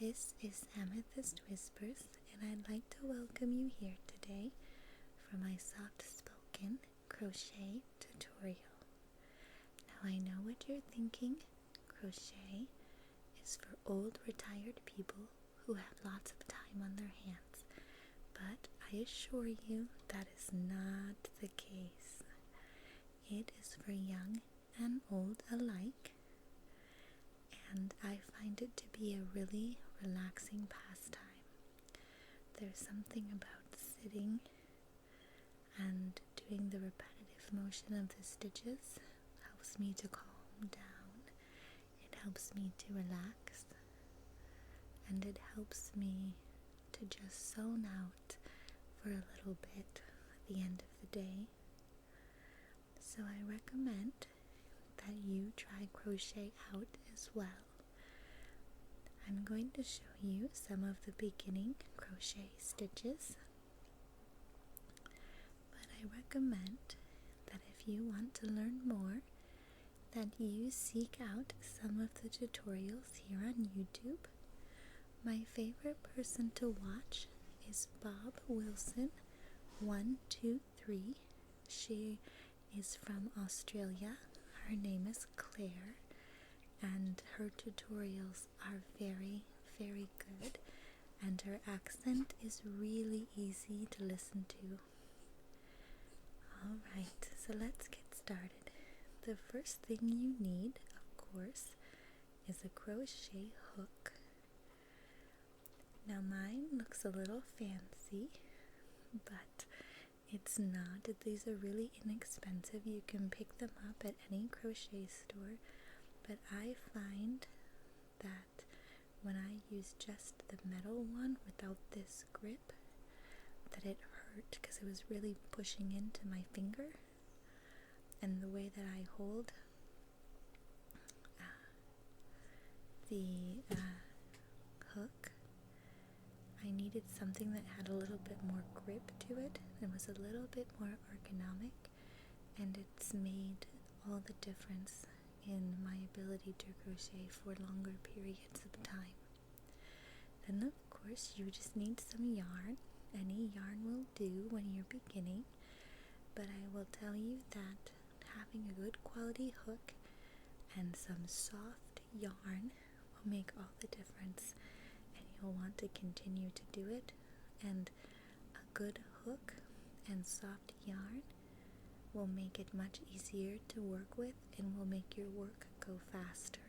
This is Amethyst Whispers, and I'd like to welcome you here today for my soft-spoken crochet tutorial. Now I know what you're thinking. Crochet is for old retired people who have lots of time on their hands, but I assure you that is not the case. It is for young and old alike, and I find it to be a really relaxing pastime. There's something about sitting and doing the repetitive motion of the stitches helps me to calm down. It helps me to relax, and it helps me to just zone out for a little bit at the end of the day. So I recommend that you try crochet out as well. I'm going to show you some of the beginning crochet stitches, but I recommend that if you want to learn more, that you seek out some of the tutorials here on YouTube. My favorite person to watch is Bob Wilson 123. She is from Australia. Her name is Claire, and her tutorials are very, very good, and her accent is really easy to listen to. Alright, so let's get started. The first thing you need, of course, is a crochet hook. Now mine looks a little fancy, but it's not. These are really inexpensive. You can pick them up at any crochet store. But I find that when I use just the metal one without this grip, that it hurt because it was really pushing into my finger. And the way that I hold the hook, I needed something that had a little bit more grip to it. It was a little bit more ergonomic, and it's made all the difference in my ability to crochet for longer periods of time. Then of course you just need some yarn. Any yarn will do when you're beginning, but I will tell you that having a good quality hook and some soft yarn will make all the difference, and you'll want to continue to do it. And a good hook and soft yarn will make it much easier to work with and will make your work go faster.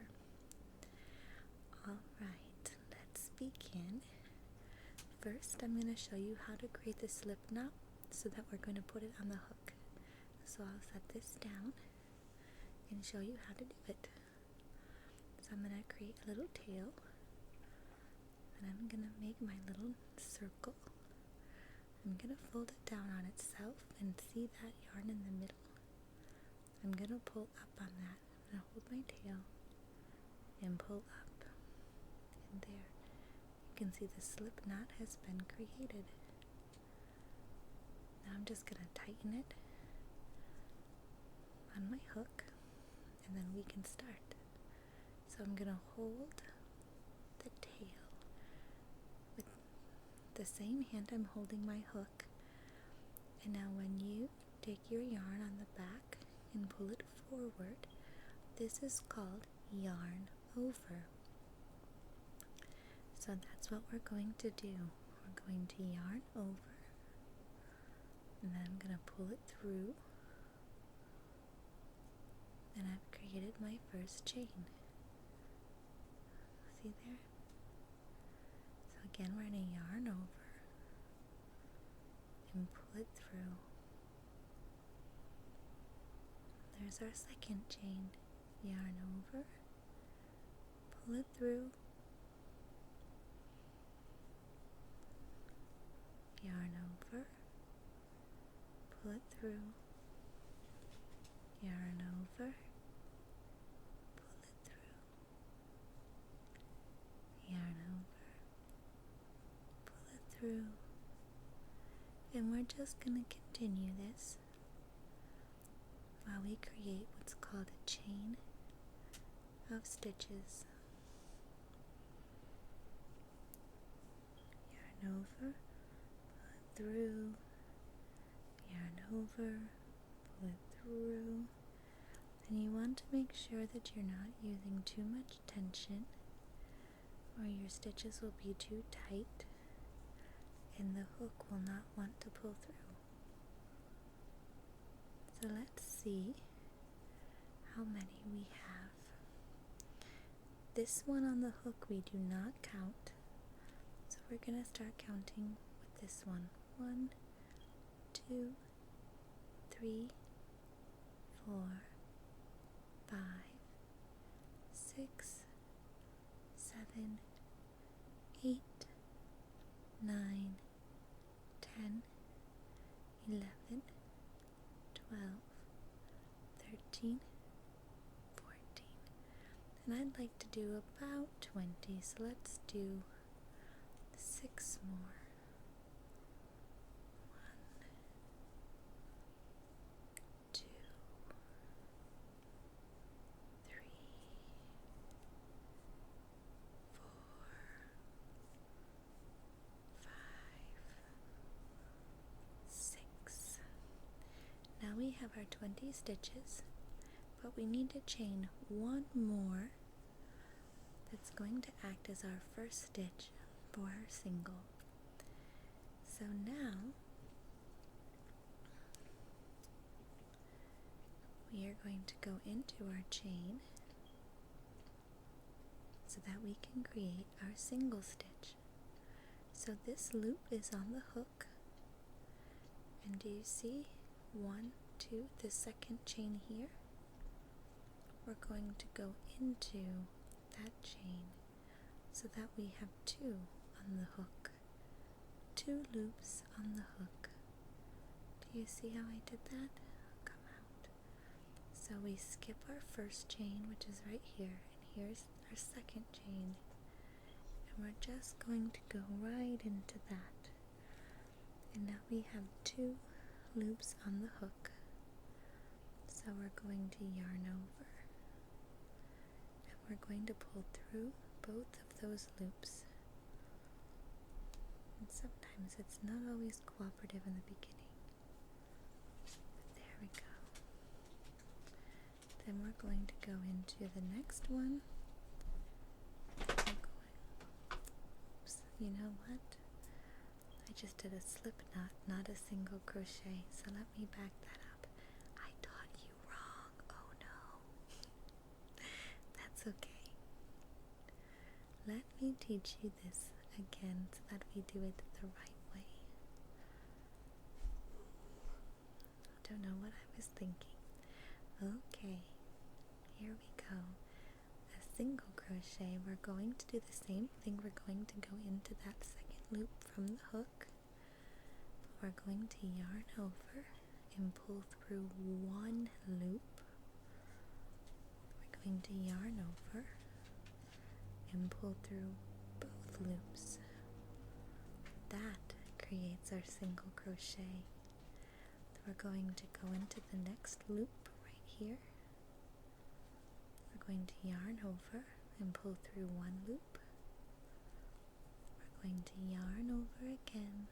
Alright, let's begin. First, I'm going to show you how to create the slip knot so that we're going to put it on the hook. So I'll set this down and show you how to do it. So I'm going to create a little tail, and I'm going to make my little circle. I'm going to fold it down on itself and see that yarn in the middle. I'm going to pull up on that. I'm going to hold my tail and pull up. And there, you can see the slip knot has been created. Now I'm just going to tighten it on my hook, and then we can start. So I'm going to hold the tail with the same hand I'm holding my hook, and now when you take your yarn on the back and pull it forward, this is called yarn over. So that's what we're going to do. We're going to yarn over, and then I'm going to pull it through, and I've created my first chain. See there? So again, we're going to yarn over and pull it through. There's our second chain. Yarn over, pull it through, yarn over, pull it through, yarn over, pull it through, yarn over, pull it through, and we're just going to continue this while we create what's called a chain of stitches. over, pull it through, yarn over, pull it through. And you want to make sure that you're not using too much tension or your stitches will be too tight and the hook will not want to pull through. So let's see how many we have. This one on the hook we do not count, so we're going to start counting with this one. 1, 2, 3, 4, 5, 6, 7, 8, 9, 10, 11, 12, 13, 14. And I'd like to do about 20, so let's do 6 more. 1, 2, 3, 4, 5, 6. Now we have our 20 stitches, but we need to chain one more that's going to act as our first stitch for our single. So now we are going to go into our chain so that we can create our single stitch. So this loop is on the hook, and do you see 1, 2, the second chain here? We're going to go into that chain so that we have 2 on the hook, 2 loops on the hook. Do you see how I did that? Come out. So we skip our first chain, which is right here, and here's our second chain, and we're just going to go right into that. And now we have 2 loops on the hook, so we're going to yarn over, and we're going to pull through both of those loops. And sometimes it's not always cooperative in the beginning, but there we go. Then we're going to go into the next one. Oops, you know what? I just did a slip knot, not a single crochet, so let me back that up. I taught you wrong. Oh no. That's okay. Let me teach you this again so that we do it the right way. Don't know what I was thinking. Okay, here we go. A single crochet. We're going to do the same thing. We're going to go into that second loop from the hook. We're going to yarn over and pull through one loop. We're going to yarn over and pull through both loops. That creates our single crochet. We're going to go into the next loop right here. We're going to yarn over and pull through one loop. We're going to yarn over again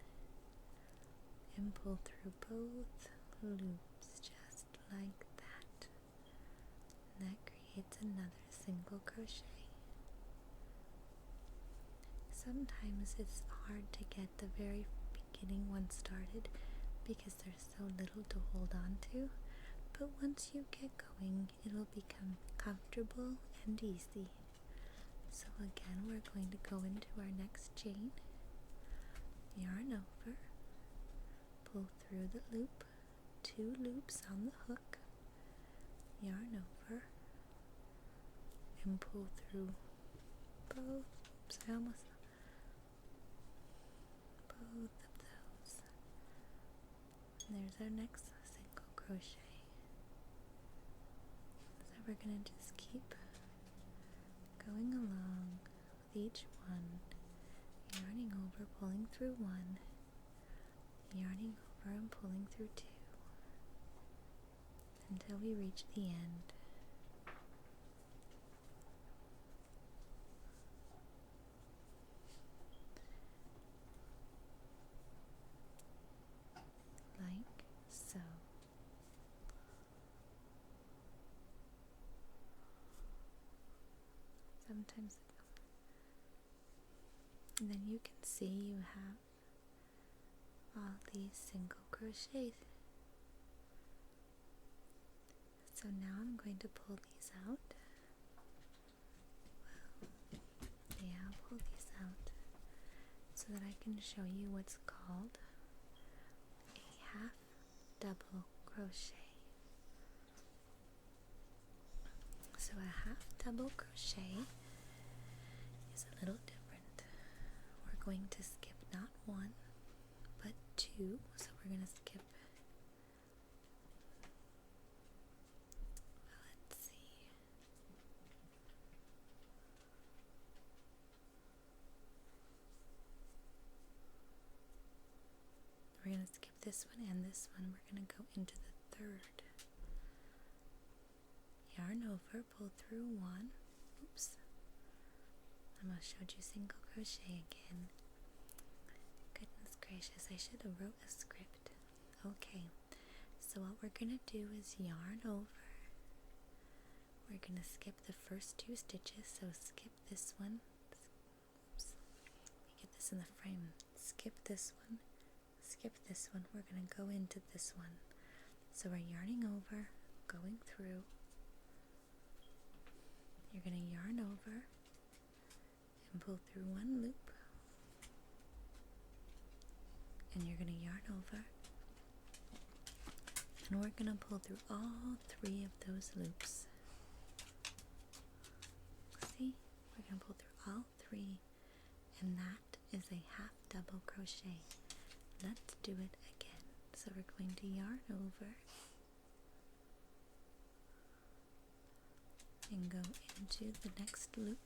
and pull through both loops just like that. And that creates another single crochet. Sometimes it's hard to get the very beginning one started because there's so little to hold on to, but once you get going, it'll become comfortable and easy. So again, we're going to go into our next chain, yarn over, pull through the loop, 2 loops on the hook, yarn over, and pull through both loops. Both of those. And there's our next single crochet. So we're going to just keep going along with each one, yarning over, pulling through 1, yarning over and pulling through 2 until we reach the end. sometimes. And then you can see you have all these single crochets. So now I'm going to pull these out. Yeah, I'll pull these out so that I can show you what's called a half double crochet. So a half double crochet is a little different. We're going to skip not one, but two. So we're going to skip, let's see, we're going to skip this one and this one. We're going to go into the third. Yarn over, pull through one. Oops. I almost showed you single crochet again. Goodness gracious, I should have wrote a script. Okay, so what we're going to do is yarn over. We're going to skip the first two stitches, so skip this one. Oops. Let me get this in the frame. Skip this one. Skip this one. We're going to go into this one. So we're yarning over, going through. You're going to yarn over and pull through one loop, and you're going to yarn over, and we're going to pull through all three of those loops. See? We're going to pull through all three, and that is a half double crochet. Let's do it again. So we're going to yarn over and go into the next loop,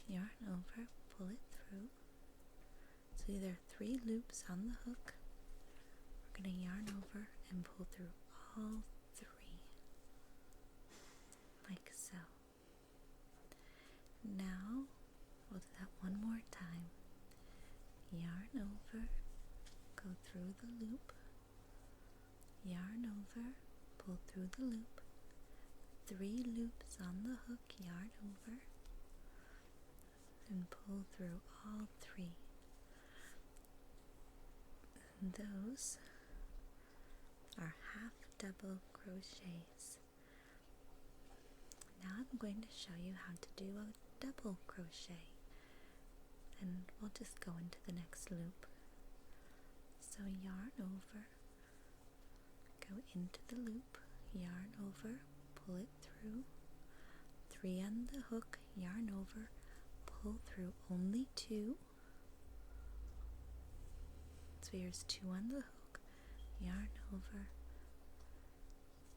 yarn over, pull it through. So there are three loops on the hook. We're going to yarn over and pull through all three, like so. Now we'll do that one more time. Yarn over, go through the loop, yarn over, pull through the loop. Three loops on the hook, yarn over, and pull through all three. And those are half double crochets. Now I'm going to show you how to do a double crochet, and we'll just go into the next loop. So yarn over, go into the loop, yarn over, pull it through, three on the hook, yarn over, pull through only two. So here's two on the hook, yarn over,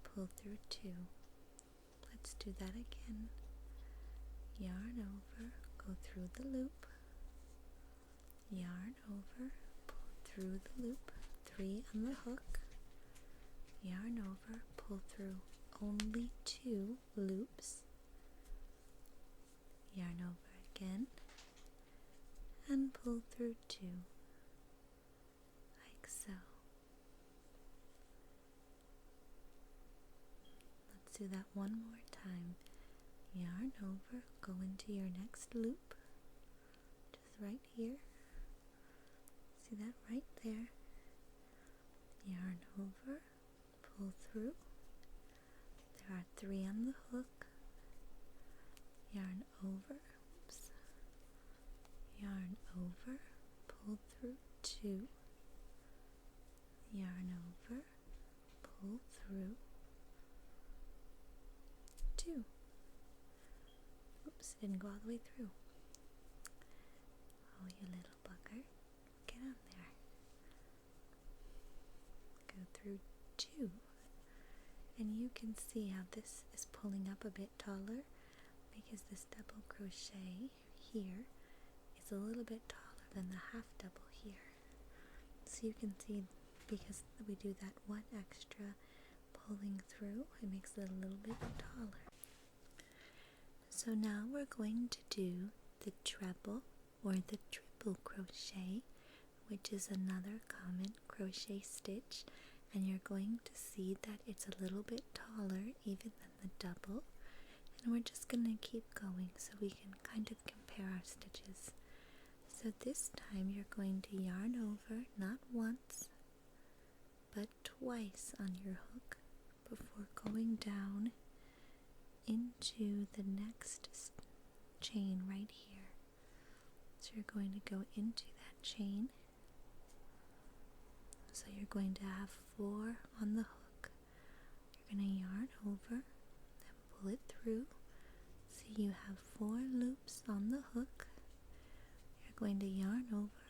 pull through two. Let's do that again. Yarn over, go through the loop, yarn over, pull through the loop, three on the hook, yarn over, pull through only two loops, yarn over again, and pull through two, like so. Let's do that one more time. Yarn over, go into your next loop, just right here. See that right there? Yarn over, pull through. There are three on the hook. Yarn over, oops. Yarn over, pull through two. Yarn over, pull through two. Oops, didn't go all the way through. Oh, you little bugger. Get on there. Go through two. And you can see how this is pulling up a bit taller because this double crochet here is a little bit taller than the half double here. So you can see because we do that one extra pulling through, it makes it a little bit taller. So now we're going to do the treble or the triple crochet, which is another common crochet stitch, and you're going to see that it's a little bit taller even than the double, And we're just going to keep going so we can kind of compare our stitches. So this time you're going to yarn over not once but twice on your hook before going down into the next chain right here. So you're going to go into that chain. So you're going to have 4 on the hook. You're going to yarn over and pull it through. So you have 4 loops on the hook. You're going to yarn over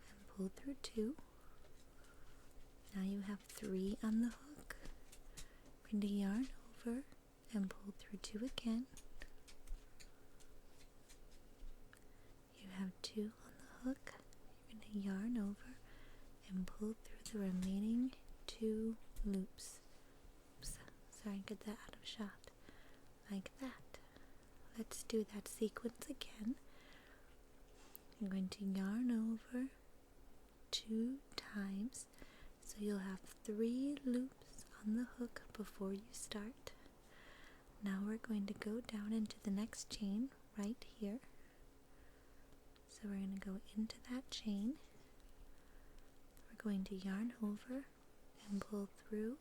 and pull through 2. Now you have 3 on the hook. You're going to yarn over and pull through 2 again. You have 2 on the hook. You're going to yarn over and pull through the remaining 2 loops. Oops, sorry, get that out of shot. Like that. Let's do that sequence again. I'm going to yarn over 2 times, so you'll have 3 loops on the hook before you start. Now we're going to go down into the next chain right here. So we're going to go into that chain. We're going to yarn over and pull through.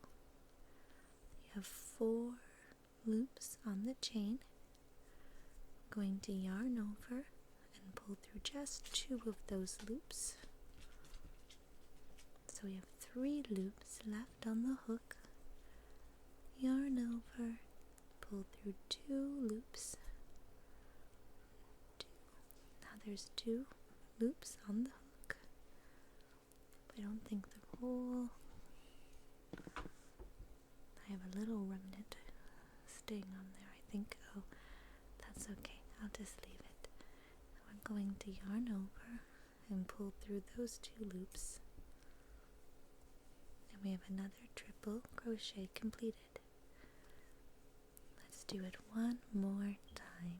You have 4 loops on the chain. I'm going to yarn over and pull through just 2 of those loops. So we have 3 loops left on the hook. Yarn over, pull through 2 loops. 2. Now there's 2 loops on the hook. I don't think the whole... I have a little remnant sting on there, I think. Oh, that's okay. I'll just leave it. I'm going to yarn over and pull through those 2 loops. And we have another triple crochet completed. Let's do it one more time.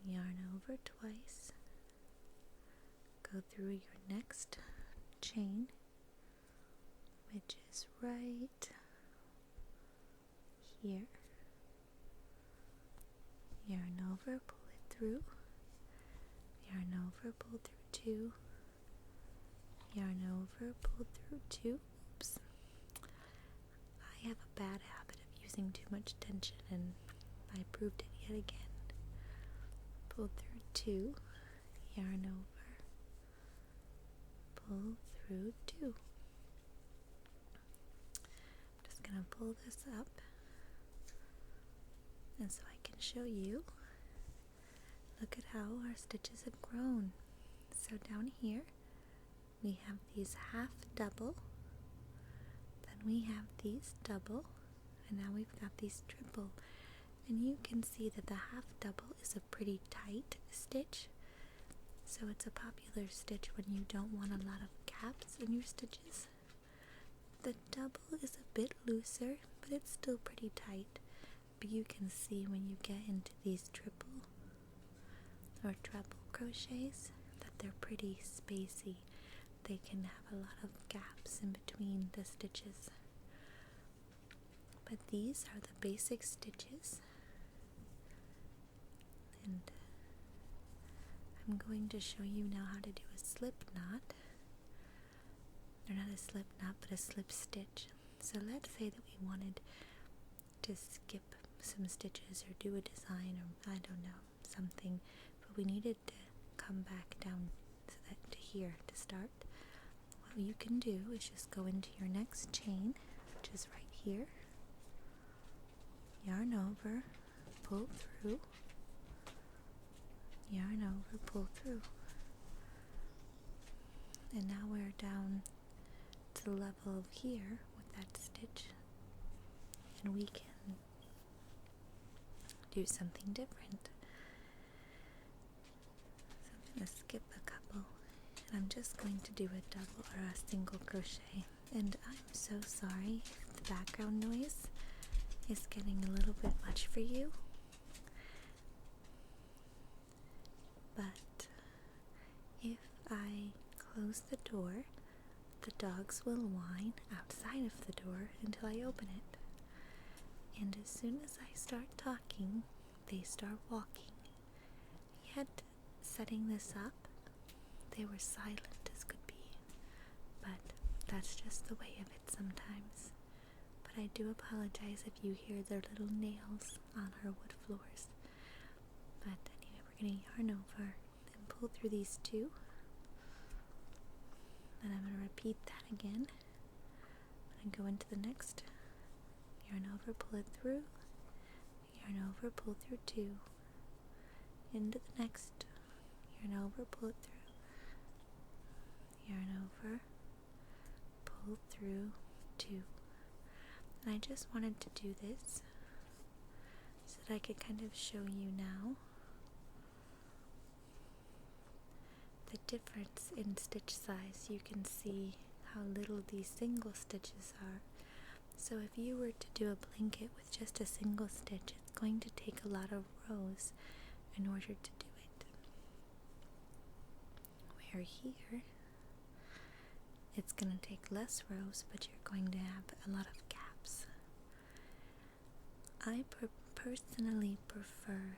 Yarn over twice. Go through your next chain, which is right here. Yarn over, pull it through. Yarn over, pull through 2. Yarn over, pull through 2. Oops. I have a bad habit of using too much tension, and I proved it yet again. Pull through 2. Yarn over, pull through 2. I'm just going to pull this up, and so I can show you. Look at how our stitches have grown. So down here we have these half double, then we have these double, and now we've got these triple. And you can see that the half double is a pretty tight stitch, so it's a popular stitch when you don't want a lot of gaps in your stitches. The double is a bit looser, but it's still pretty tight. But you can see when you get into these triple or treble crochets that they're pretty spacey. They can have a lot of gaps in between the stitches. But these are the basic stitches, and I'm going to show you now how to do a slip knot, or not a slip knot, but a slip stitch. So let's say that we wanted to skip some stitches or do a design, or I don't know, something, but we needed to come back down so that to here to start. What you can do is just go into your next chain, which is right here, yarn over, pull through, yarn over, pull through, and now we're down to the level of here with that stitch, and we can do something different. So I'm going to skip a couple, and I'm just going to do a double or a single crochet. And I'm so sorry if the background noise is getting a little bit much for you, but if I close the door, the dogs will whine outside of the door until I open it. And as soon as I start talking, they start walking. Yet, setting this up, they were silent as could be. But that's just the way of it sometimes. But I do apologize if you hear their little nails on our wood floors. But anyway, we're going to yarn over and pull through these two. And I'm going to repeat that again. I'm going to go into the next. Yarn over, pull it through. Yarn over, pull through two. Into the next. Yarn over, pull it through. Yarn over, pull through two. And I just wanted to do this so that I could kind of show you now the difference in stitch size. You can see how little these single stitches are. So if you were to do a blanket with just a single stitch, it's going to take a lot of rows in order to do it. Where here, it's going to take less rows, but you're going to have a lot of gaps. I personally prefer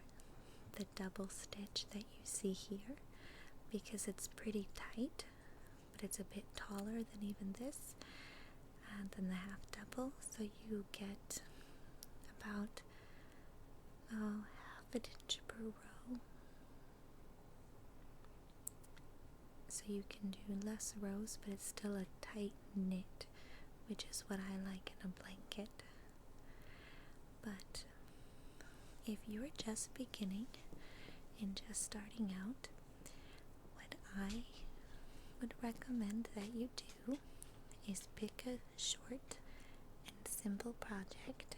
the double stitch that you see here because it's pretty tight, but it's a bit taller than even this, and then the half double, so you get about half an inch per row. So you can do less rows, but it's still a tight knit, which is what I like in a blanket. But if you're just beginning and just starting out, what I would recommend that you do is pick a short and simple project,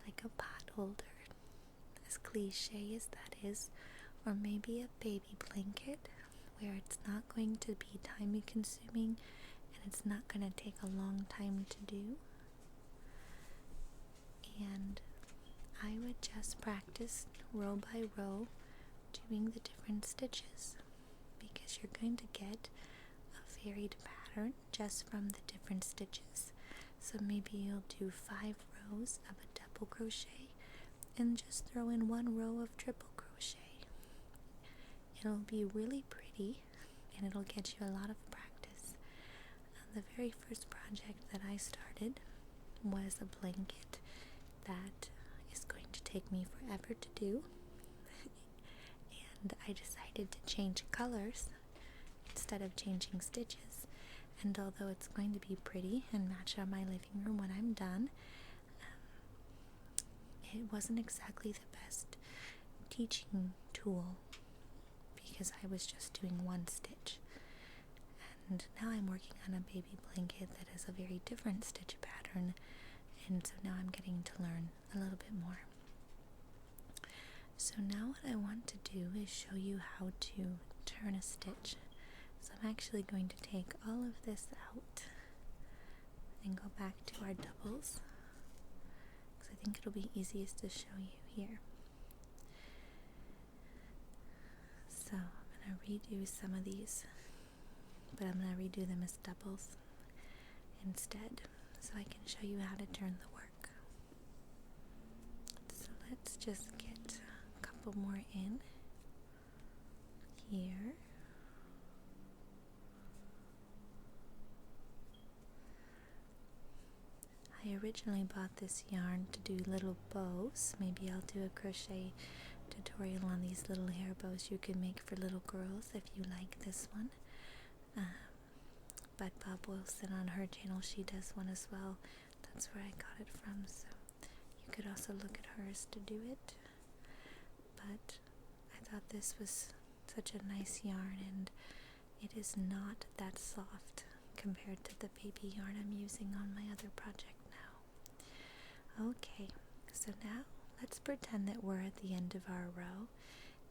like a pot holder, as cliche as that is, or maybe a baby blanket where it's not going to be time consuming and it's not going to take a long time to do. And I would just practice row by row doing the different stitches, because you're going to get a varied pattern just from the different stitches. So maybe you'll do 5 rows of a double crochet and just throw in 1 row of triple crochet. It'll be really pretty and it'll get you a lot of practice. The very first project that I started was a blanket that is going to take me forever to do, and I decided to change colors instead of changing stitches. And although it's going to be pretty and match out my living room when I'm done, it wasn't exactly the best teaching tool because I was just doing 1 stitch. And now I'm working on a baby blanket that has a very different stitch pattern, and so now I'm getting to learn a little bit more. So now what I want to do is show you how to turn a stitch. So I'm actually going to take all of this out and go back to our doubles, because I think it'll be easiest to show you here. So I'm going to redo some of these, but I'm going to redo them as doubles instead, so I can show you how to turn the work. So let's just get a couple more in here. I originally bought this yarn to do little bows. Maybe I'll do a crochet tutorial on these little hair bows you can make for little girls if you like this one. But Bob Wilson on her channel, she does one as well. That's where I got it from, so you could also look at hers to do it. But I thought this was such a nice yarn, and it is not that soft compared to the baby yarn I'm using on my other project now. Okay, so now let's pretend that we're at the end of our row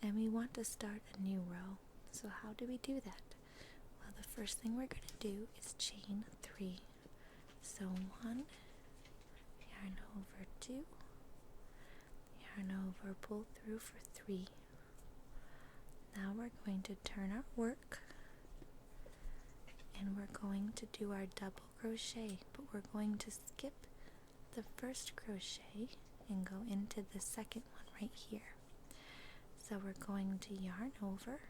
and we want to start a new row. So how do we do that? Well, the first thing we're going to do is chain 3. So 1, yarn over 2, yarn over, pull through for 3. Now we're going to turn our work and we're going to do our double crochet, but we're going to skip the first crochet and go into the second one right here. So we're going to yarn over.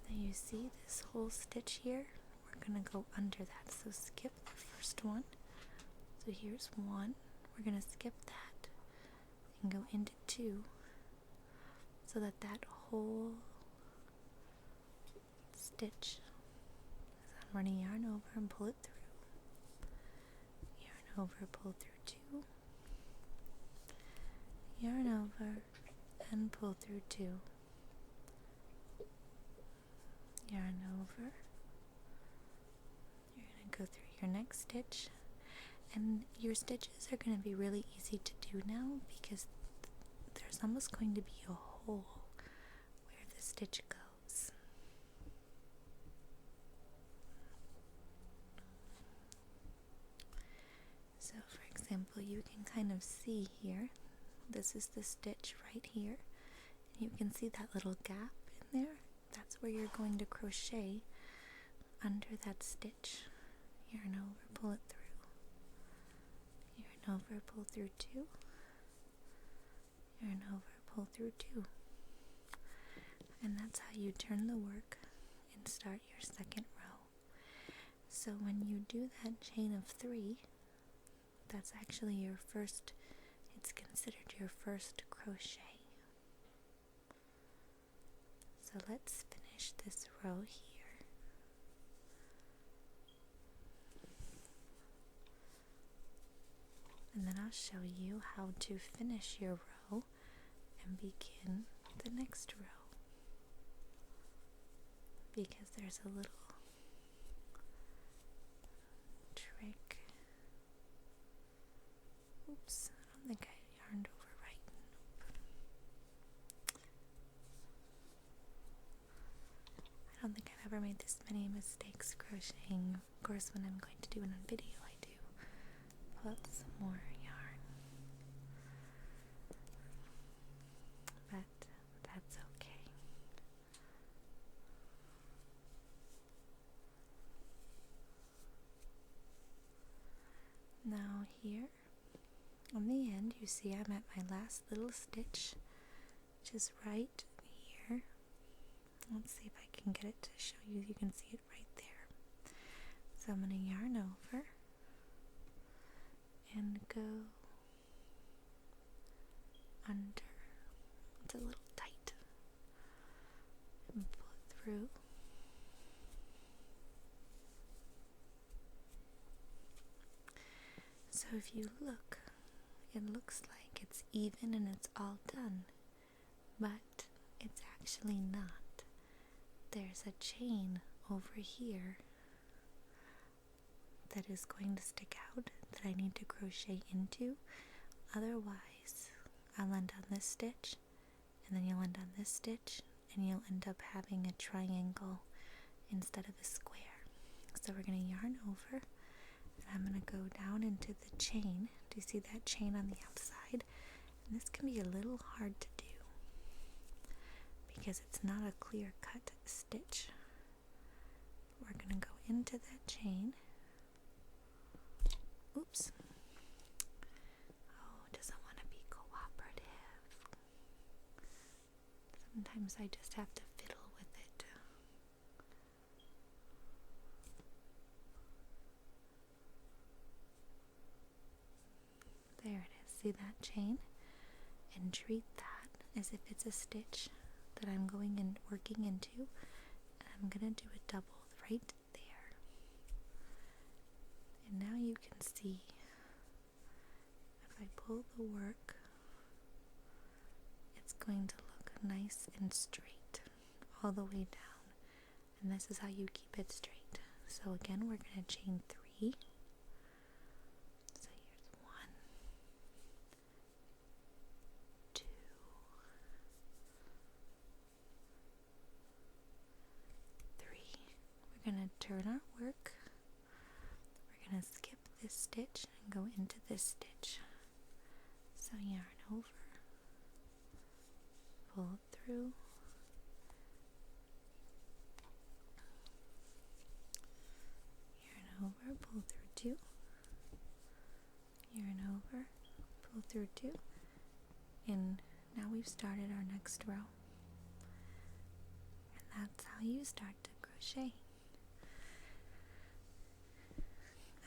Now you see this whole stitch here? We're going to go under that. So skip the first one. So here's one. We're going to skip that and go into two, so that that whole stitch, so I'm running yarn over and pull it through, yarn over, pull through two, yarn over and pull through two, yarn over. You're going to go through your next stitch, and your stitches are going to be really easy to do now because there's almost going to be a hole where the stitch goes. So for example, you can kind of see here, this is the stitch right here, and you can see that little gap in there. That's where you're going to crochet under that stitch. Yarn over, pull it through, yarn over, pull through two, yarn over, pull through two. And that's how you turn the work and start your second row. So when you do that chain of three, that's actually your first, it's considered your first crochet. So let's finish this row here. And then I'll show you how to finish your row and begin the next row. Because there's a little trick. Oops, I don't think I yarned over right. Nope. I don't think I've ever made this many mistakes crocheting. Of course, when I'm going to do it on video, I do pull out some more yarn. But that's okay. Now here on the end, you see I'm at my last little stitch, which is right here. Let's see if I can get it to show you. You can see it right there. So I'm going to yarn over and go under. It's a little tight. And pull it through. So if you look, it looks like it's even and it's all done, but it's actually not. There's a chain over here that is going to stick out that I need to crochet into. Otherwise, I'll end on this stitch, and then you'll end on this stitch, and you'll end up having a triangle instead of a square. So we're going to yarn over, and I'm going to go down into the chain. Do you see that chain on the outside? And this can be a little hard to do because it's not a clear cut stitch. We're going to go into that chain. Oops. Oh, it doesn't want to be cooperative. Sometimes I just have to fiddle with it. There it is. See that chain? And treat that as if it's a stitch that I'm going and working into. And I'm going to do a double right there. And now you can see if I pull the work, it's going to look nice and straight all the way down. And this is how you keep it straight. So again, we're going to chain three. So here's 1, 2, 3. We're going to turn our work. We're going to skip this stitch and go into this stitch. So yarn over, pull it through, yarn over, pull through 2, over, pull through 2, and now we've started our next row. And that's how you start to crochet.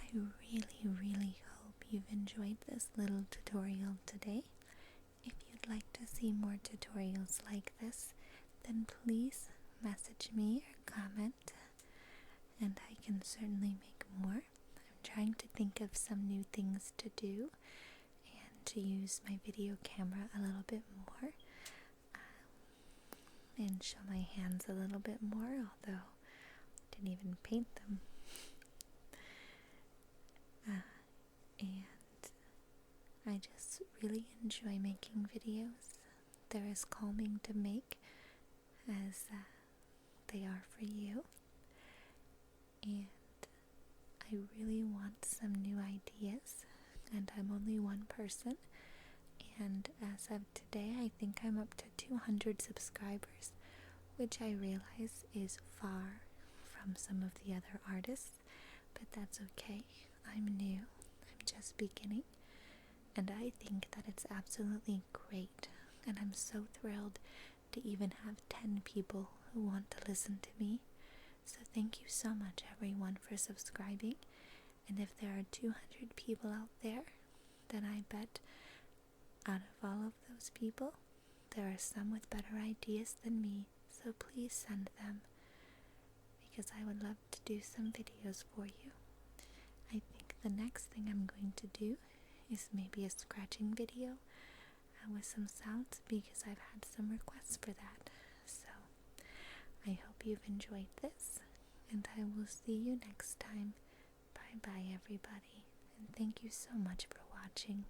I really hope you've enjoyed this little tutorial today. If you'd like to see more tutorials like this, then please message me or comment, and I can certainly make more. I'm trying to think of some new things to do and to use my video camera a little bit more, and show my hands a little bit more, although I didn't even paint them. And I just really enjoy making videos. They're as calming to make as they are for you. And I really want some new ideas, and I'm only one person, and as of today I think I'm up to 200 subscribers, which I realize is far from some of the other artists, but that's okay. I'm new, I'm just beginning, and I think that it's absolutely great, and I'm so thrilled to even have 10 people who want to listen to me. So thank you so much everyone for subscribing, and if there are 200 people out there, then I bet out of all of those people, there are some with better ideas than me, so please send them, because I would love to do some videos for you. I think the next thing I'm going to do is maybe a scratching video with some sounds, because I've had some requests for that. So I hope you've enjoyed this, and I will see you next time. Bye bye everybody, and thank you so much for watching.